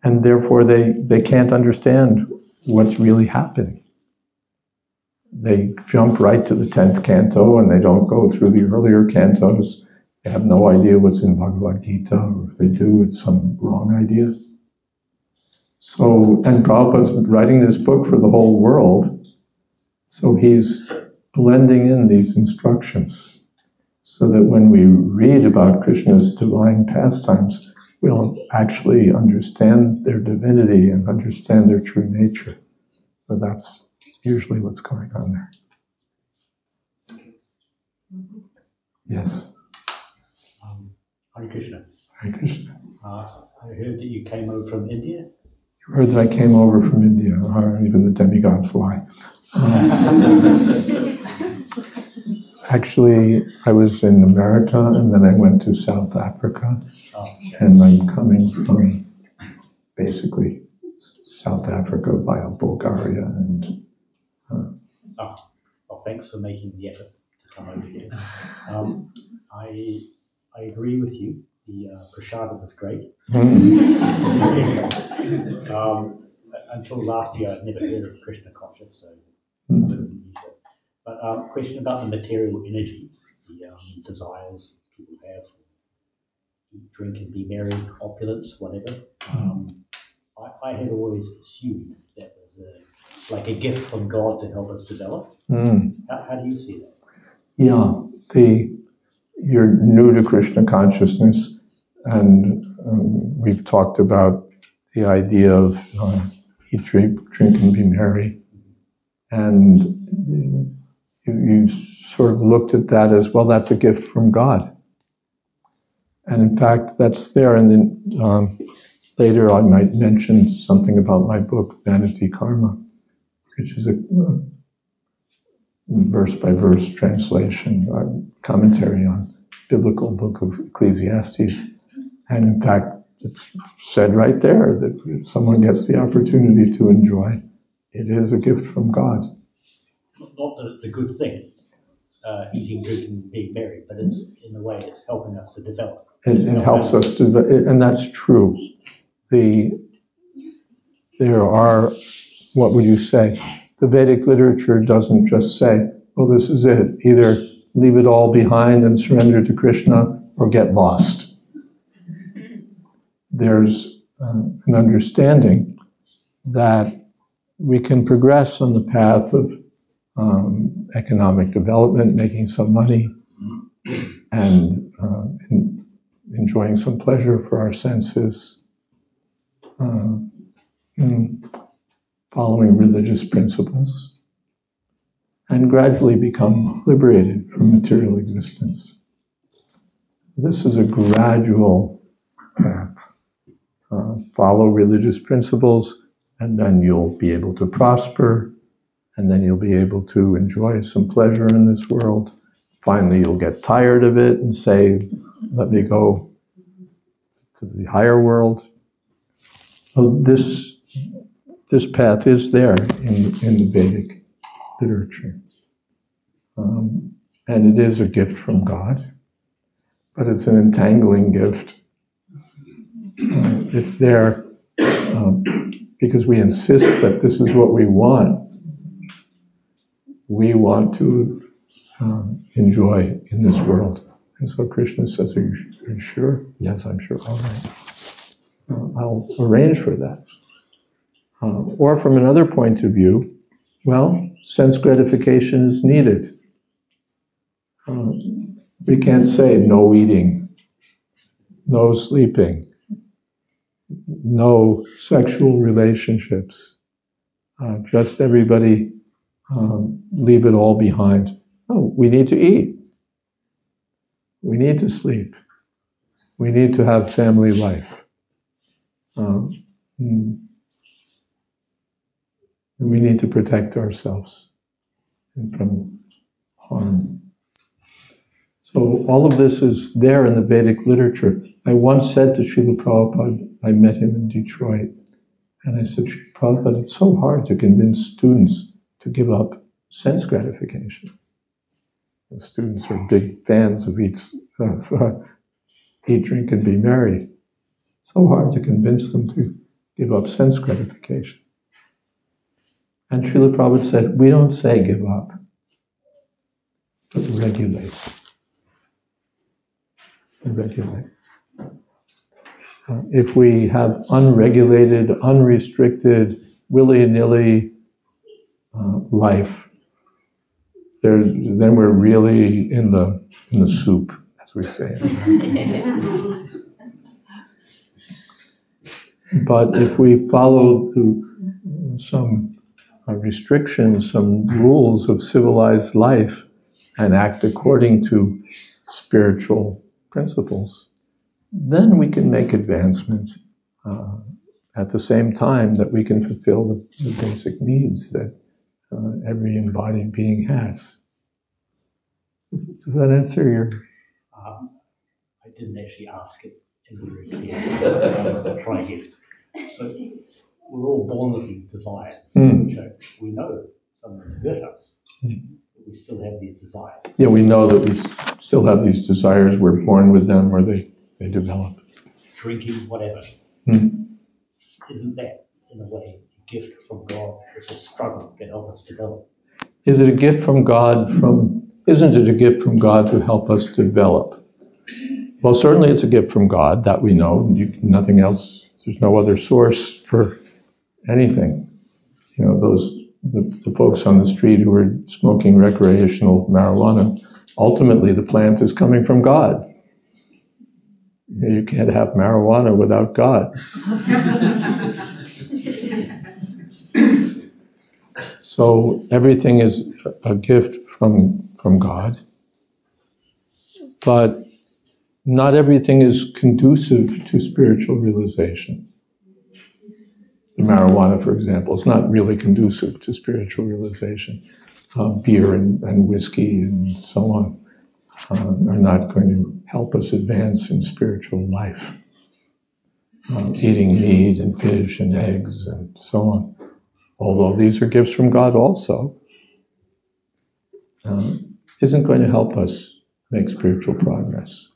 And therefore they can't understand what's really happening. They jump right to the 10th canto and they don't go through the earlier cantos. They have no idea what's in Bhagavad Gita, or if they do, it's some wrong idea. So, and Prabhupada's writing this book for the whole world, so he's blending in these instructions so that when we read about Krishna's divine pastimes, we'll actually understand their divinity and understand their true nature. So that's usually what's going on there. Yes. Hare Krishna. Hare Krishna. I heard that you came over from India. You heard that I came over from India, or even the demigods lie. Actually, I was in America, and then I went to South Africa, and I'm coming from basically South Africa via Bulgaria. And Well, thanks for making the effort to come over here. I agree with you. The prashadam was great. Until last year, I'd never heard of Krishna conscious, so I wouldn't use it. But question about the material energy, the desires people have, eat, drink, and be merry, opulence, whatever. I had always assumed that was like a gift from God to help us develop. How do you see that? Yeah, you're new to Krishna consciousness, and we've talked about the idea of eat, drink, and be merry. And you sort of looked at that as, well, that's a gift from God. And in fact, that's there. And then later I might mention something about my book, Vanity Karma, which is a verse-by-verse translation, commentary on biblical book of Ecclesiastes. And in fact, it's said right there that if someone gets the opportunity to enjoy, it is a gift from God. Not that it's a good thing, eating, drinking, being merry, but it's in a way it's helping us to develop. It helps us to, and that's true. There are, what would you say? The Vedic literature doesn't just say, "Oh, this is it. Either leave it all behind and surrender to Krishna, or get lost." There's an understanding that we can progress on the path of economic development, making some money, and enjoying some pleasure for our senses, following religious principles, and gradually become liberated from material existence. This is a gradual path. Follow religious principles, and then you'll be able to prosper, and then you'll be able to enjoy some pleasure in this world. Finally, you'll get tired of it and say, let me go to the higher world. So this path is there in the Vedic literature. And it is a gift from God, but it's an entangling gift. It's there because we insist that this is what we want. We want to enjoy in this world. And so Krishna says, are you sure? Yes, I'm sure. All right. I'll arrange for that. Or from another point of view, well, sense gratification is needed. We can't say no eating, no sleeping, no sexual relationships, just everybody leave it all behind. No, we need to eat. We need to sleep. We need to have family life. We need to protect ourselves from harm. So all of this is there in the Vedic literature. I once said to Srila Prabhupada, I met him in Detroit, and I said, Prabhupada, it's so hard to convince students to give up sense gratification. The students are big fans of eat, drink, and be merry. So hard to convince them to give up sense gratification. And Srila Prabhupada said, we don't say give up, but regulate. Regulate. If we have unregulated, unrestricted, willy-nilly life, then we're really in the soup, as we say. But if we follow some restrictions, some rules of civilized life, and act according to spiritual principles, then we can make advancement at the same time that we can fulfill the basic needs that every embodied being has. Does that answer your... I didn't actually ask it in a very clear I'll try again. But we're all born with these desires, which we know someone hurt us, but we still have these desires. Yeah, we know that we still have these desires. We're born with them, or they develop. Drinking, whatever. Isn't that, in a way, a gift from God? It's a struggle to help us develop. Is it a gift from God isn't it a gift from God to help us develop? Well, certainly it's a gift from God, that we know. Nothing else, there's no other source for anything. You know, the folks on the street who are smoking recreational marijuana, ultimately the plant is coming from God. You can't have marijuana without God. So everything is a gift from God, but not everything is conducive to spiritual realization. The marijuana, for example, is not really conducive to spiritual realization. Beer and whiskey and so on are not going to help us advance in spiritual life. Eating meat and fish and eggs and so on, although these are gifts from God also, isn't going to help us make spiritual progress.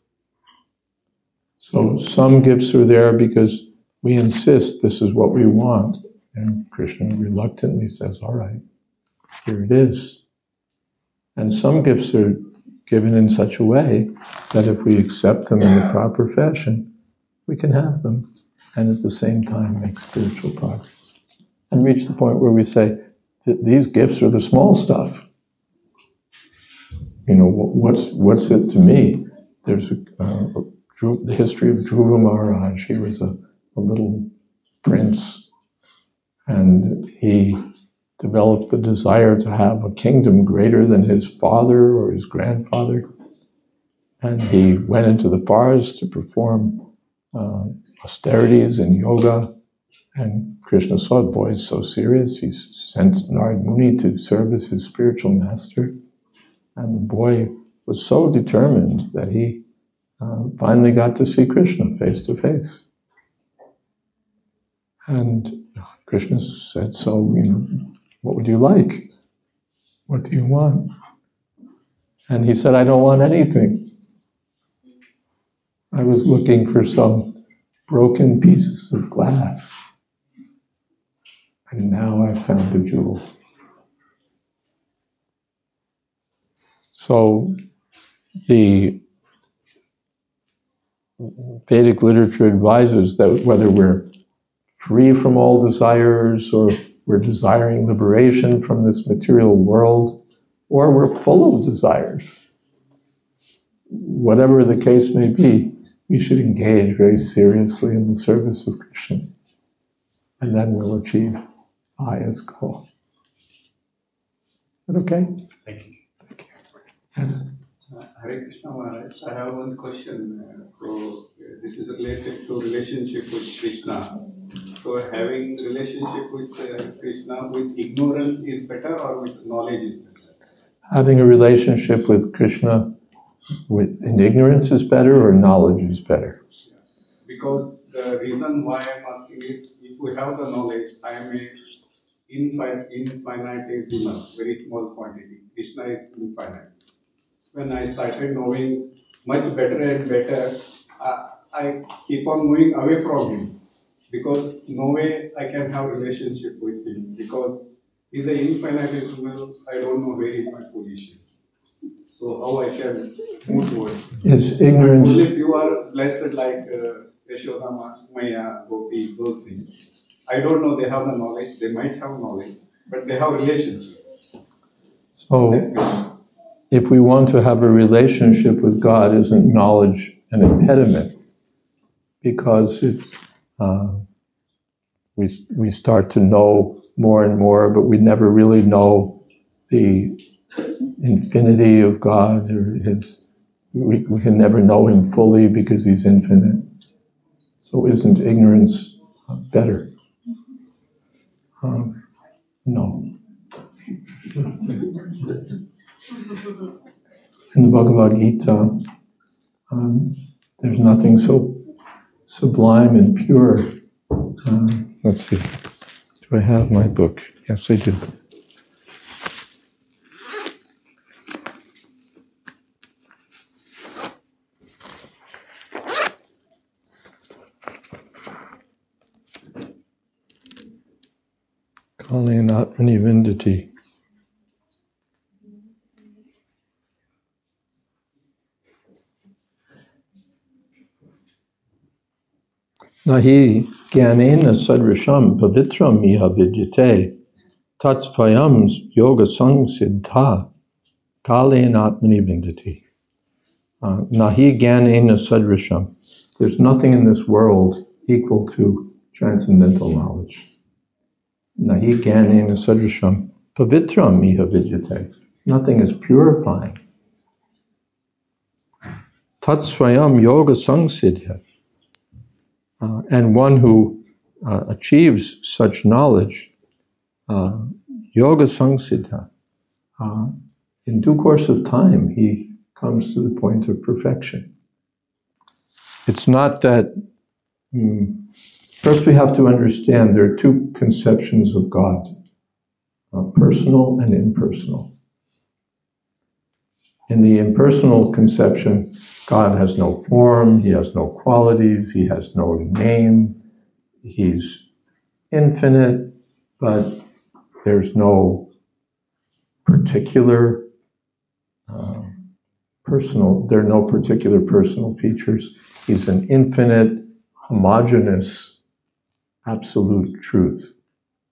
So some gifts are there because we insist this is what we want, and Krishna reluctantly says, all right, here it is. And some gifts are given in such a way that if we accept them in the proper fashion, we can have them and at the same time make spiritual progress. And reach the point where we say, these gifts are the small stuff. You know, what's it to me? There's the history of Dhruva Maharaj. He was a little prince, and he developed the desire to have a kingdom greater than his father or his grandfather. And he went into the forest to perform austerities and yoga. And Krishna saw, boy, is so serious. He sent Narad Muni to serve as his spiritual master. And the boy was so determined that he finally got to see Krishna face to face. And Krishna said, so, you know, what would you like? What do you want? And he said, I don't want anything. I was looking for some broken pieces of glass. And now I found a jewel. So the Vedic literature advises that whether we're free from all desires, or we're desiring liberation from this material world, or we're full of desires, whatever the case may be, we should engage very seriously in the service of Krishna. And then we'll achieve the highest goal. Is that okay? Thank you. Yes. Hare Krishna Maharaj, I have one question. This is related to relationship with Krishna. So having relationship with Krishna with ignorance is better or with knowledge is better? Having a relationship with Krishna in ignorance is better or knowledge is better? Because the reason why I'm asking is, if we have the knowledge, I am a infinitesimal, very small quantity. Krishna is infinite. When I started knowing much better and better, I keep on moving away from him, because no way I can have relationship with him, because he's an infinitesimal. I don't know where is my position. So how I can move towards him. Is ignorance... Only if you are blessed like Yashoda, Maya, Gopis, those things. I don't know, they have the knowledge, they might have knowledge, but they have relationship. So, if we want to have a relationship with God, isn't knowledge an impediment? Because we start to know more and more, but we never really know the infinity of God, or we can never know him fully because he's infinite. So isn't ignorance better? No. In the Bhagavad Gita, there's nothing so sublime and pure. Let's see. Do I have my book? Yes, I do. Calling out any vindity. Nahi gyanena sadrasham pavitram iha vidyate tatsvayam yoga samsiddha kalena atmani vindati. Nahi gyanena sadrasham. There's nothing in this world equal to transcendental knowledge. Nahi gyanena sadrasham pavitram iha vidyate. Nothing is purifying. Tatsvayam yoga samsiddha. And one who achieves such knowledge, yoga samsiddha, in due course of time, he comes to the point of perfection. It's not that, first we have to understand there are two conceptions of God, personal and impersonal. In the impersonal conception, God has no form, he has no qualities, he has no name, he's infinite, but there's no particular there are no particular personal features. He's an infinite, homogeneous, absolute truth.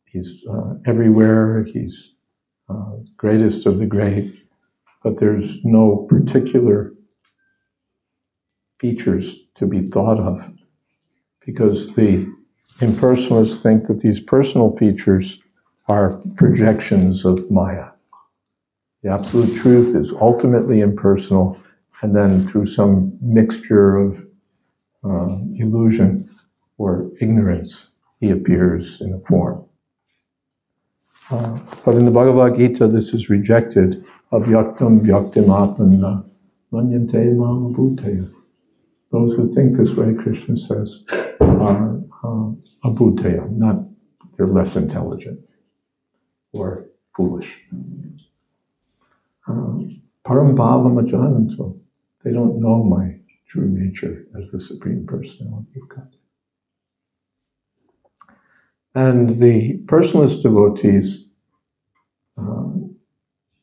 He's everywhere, he's greatest of the great, but there's no particular features to be thought of, because the impersonalists think that these personal features are projections of Maya. The absolute truth is ultimately impersonal, and then through some mixture of illusion or ignorance, he appears in a form. But in the Bhagavad Gita, this is rejected. Avyaktam vyaktim atmanna manyante mam abhuteya. Those who think this way, Krishna says, are abhuteya, not, they're less intelligent or foolish. Param bhavam ajananto. They don't know my true nature as the Supreme Personality of God. And the personalist devotees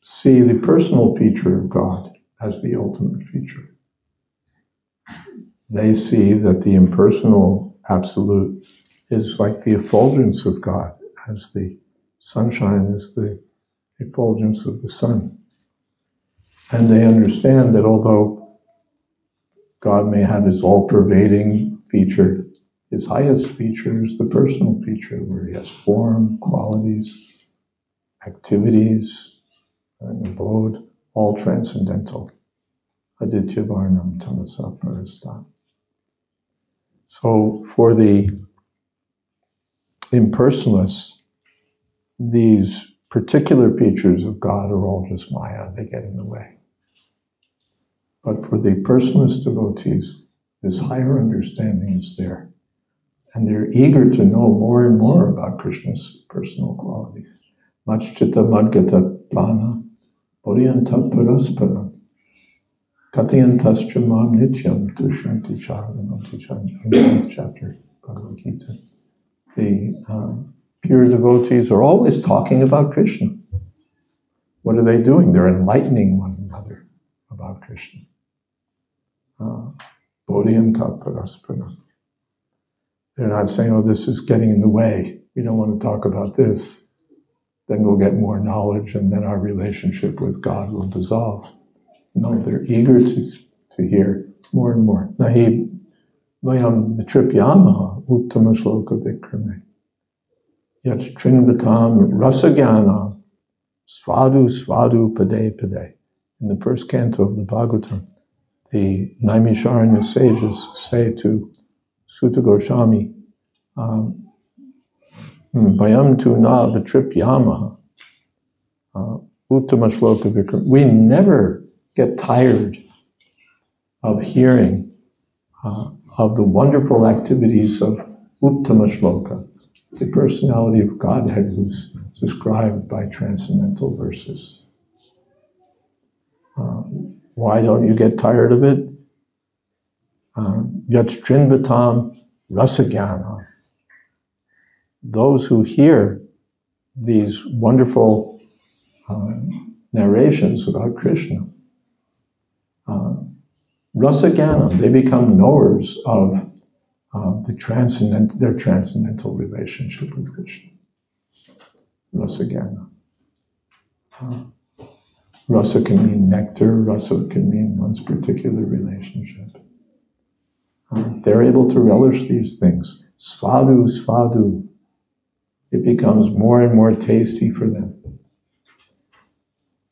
see the personal feature of God as the ultimate feature. They see that the impersonal absolute is like the effulgence of God, as the sunshine is the effulgence of the sun. And they understand that although God may have his all-pervading feature, his highest feature is the personal feature, where he has form, qualities, activities, and abode, all transcendental. Aditya varnam tamasa parastam. So for the impersonalists, these particular features of God are all just Maya, they get in the way. But for the personalist devotees, this higher understanding is there. And they're eager to know more and more about Krishna's personal qualities. Machchita madgata plana, bodhyanta parasparam, katyantascha mam nityam tushanti charavananti cham. In the 10th chapter, Bhagavad Gita. The pure devotees are always talking about Krishna. What are they doing? They're enlightening one another about Krishna. Bodhyanta parasparam. They're not saying, oh, this is getting in the way. We don't want to talk about this. Then we'll get more knowledge and then our relationship with God will dissolve. No, they're eager to hear more and more. Nahi vayam vitripyamaha uttama shloka vikrame. Yat trinvatam rasagyanam svadu svadu pade pade. In the first canto of the Bhagavatam, the Naimisharanya sages say to Sutta Goswami, Vayam tu na vitripyamaha uttama shloka vikram. We never get tired of hearing of the wonderful activities of Uttama Shloka, the personality of Godhead who's described by transcendental verses. Why don't you get tired of it? Yatstrinvatam rasagyana. Those who hear these wonderful narrations about Krishna, rasagyana, they become knowers of their transcendental relationship with Krishna. Rasagyana. Rasa can mean nectar, rasa can mean one's particular relationship. They're able to relish these things. Svadu, svadu. It becomes more and more tasty for them.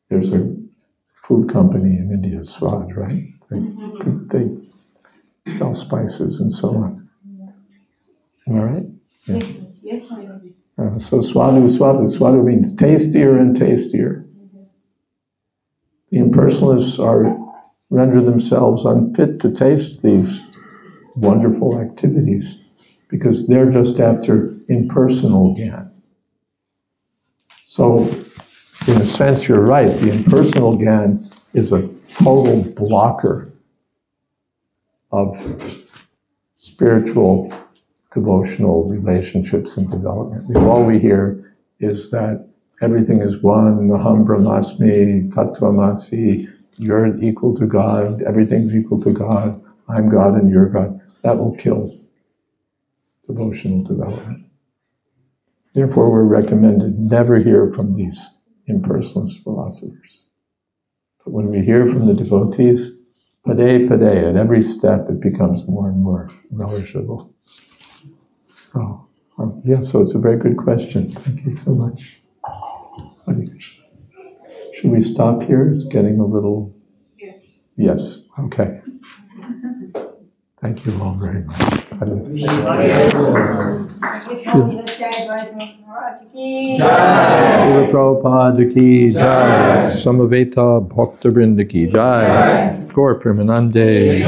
There's a food company in India, Swad, right? They sell spices and so on. Am I right? Yeah. Yes. So swadu, swadu. Swadu means tastier and tastier. The impersonalists render themselves unfit to taste these wonderful activities because they're just after impersonal gyan. So, in a sense, you're right. The impersonal gyan is a total blocker of spiritual, devotional relationships and development. All we hear is that everything is one, aham brahmasmi, tattvamasi, you're equal to God, everything's equal to God, I'm God and you're God. That will kill devotional development. Therefore, we're recommended never hear from these impersonalist philosophers. But when we hear from the devotees, pade pade, at every step it becomes more and more relishable. So, so it's a very good question. Thank you so much. Should we stop here? It's getting a little... Yes, okay. Thank you all very much. Srila Prabhupada ki jai, Samaveta Bhakta ki jai, Gaur Premanande.